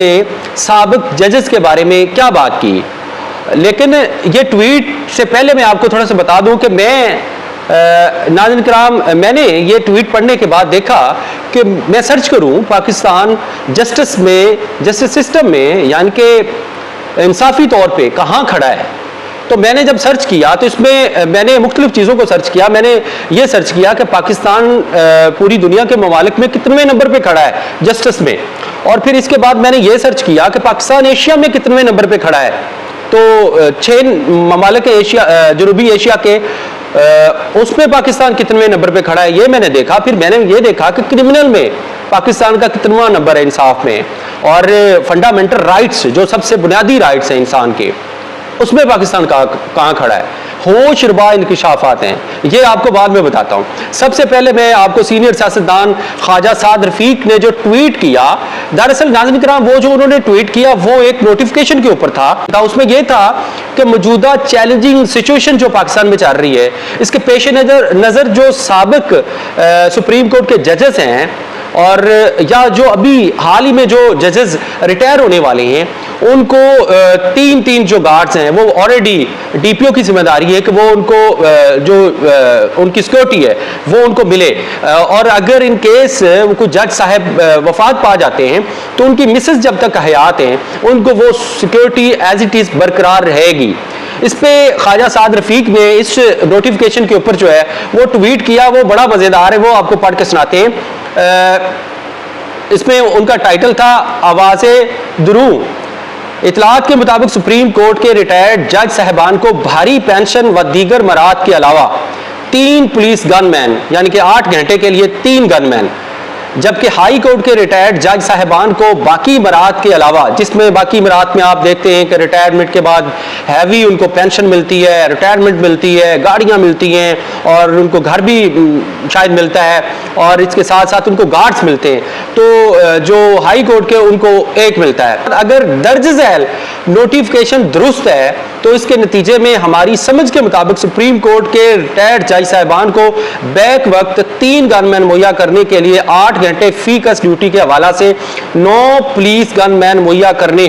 साबिक जजेस के बारे में क्या बात की, लेकिन ये ट्वीट से पहले मैं आपको थोड़ा सा बता दूं कि नाज़रीन किराम, मैंने ये ट्वीट पढ़ने के बाद देखा कि मैं सर्च करूं पाकिस्तान जस्टिस सिस्टम में, यानी कि इंसाफी तौर पे कहाँ खड़ा है। तो मैंने जब सर्च किया तो इसमें मैंने मुख्तलिफ चीज़ों को सर्च किया। मैंने ये सर्च किया कि पाकिस्तान पूरी दुनिया के ममालिक में कितने नंबर पे खड़ा है जस्टिस में, और फिर इसके बाद मैंने ये सर्च किया कि पाकिस्तान एशिया में कितने नंबर पे खड़ा है। तो 6 ममालिक एशिया, जनूबी एशिया के, उसमें पाकिस्तान कितने नंबर पे खड़ा है ये मैंने देखा। फिर मैंने ये देखा कि क्रिमिनल में पाकिस्तान का कितनवां नंबर है इंसाफ में, और फंडामेंटल राइट्स जो सबसे बुनियादी राइट्स हैं इंसान के, उसमें पाकिस्तान कहाँ खड़ा है। होश रुबा इंकशाफात हैं, ये आपको बाद में बताता हूँ। सबसे पहले मैं आपको सीनियर सियासतदान ख्वाजा साद रफीक ने जो ट्वीट किया, दरअसल नाज़रीन किराम वो जो उन्होंने ट्वीट किया वो एक नोटिफिकेशन के ऊपर था। उसमें यह था कि मौजूदा चैलेंजिंग सिचुएशन जो पाकिस्तान में चल रही है, इसके पेश नज़र जो साबिक सुप्रीम कोर्ट के जजेस हैं, और या जो अभी हाल ही में जो जजेस रिटायर होने वाले हैं, उनको तीन जो गार्ड्स हैं वो ऑलरेडी डीपीओ की जिम्मेदारी है कि वो उनको जो उनकी सिक्योरिटी है वो उनको मिले, और अगर इन केस कोई जज साहब वफात पा जाते हैं तो उनकी मिसेस जब तक हयात हैं उनको वो सिक्योरिटी एज इट इज़ बरकरार रहेगी। इस पे ख्वाजा साद रफीक ने इस नोटिफिकेशन के ऊपर जो है वो ट्वीट किया, वो बड़ा मज़ेदार है, वो आपको पढ़ के सुनाते हैं। इसमें उनका टाइटल था आवाज़े दुरू। इतलात के मुताबिक सुप्रीम कोर्ट के रिटायर्ड जज साहबान को भारी पेंशन व दीगर मराद के अलावा 3 पुलिस गनमैन, यानी कि 8 घंटे के लिए 3 गनमैन, जबकि हाई कोर्ट के रिटायर्ड जज साहबान को बाकी मराद के अलावा, जिसमें बाकी मराद में आप देखते हैं कि रिटायरमेंट के बाद हैवी उनको पेंशन मिलती है, रिटायरमेंट मिलती है, गाड़ियां मिलती हैं, और उनको घर भी शायद मिलता है, और इसके साथ साथ उनको गार्ड्स मिलते हैं। तो जो हाई कोर्ट के उनको 1 मिलता है। अगर दर्ज झैल नोटिफिकेशन दुरुस्त है तो इसके नतीजे में हमारी समझ के मुताबिक सुप्रीम कोर्ट के रिटायर्ड जज साहबान को बैक वक्त 3 गनमैन मुहैया करने के लिए 8 घंटे फी कस ड्यूटी के हवाला से 9 पुलिस गनमैन मुहैया करने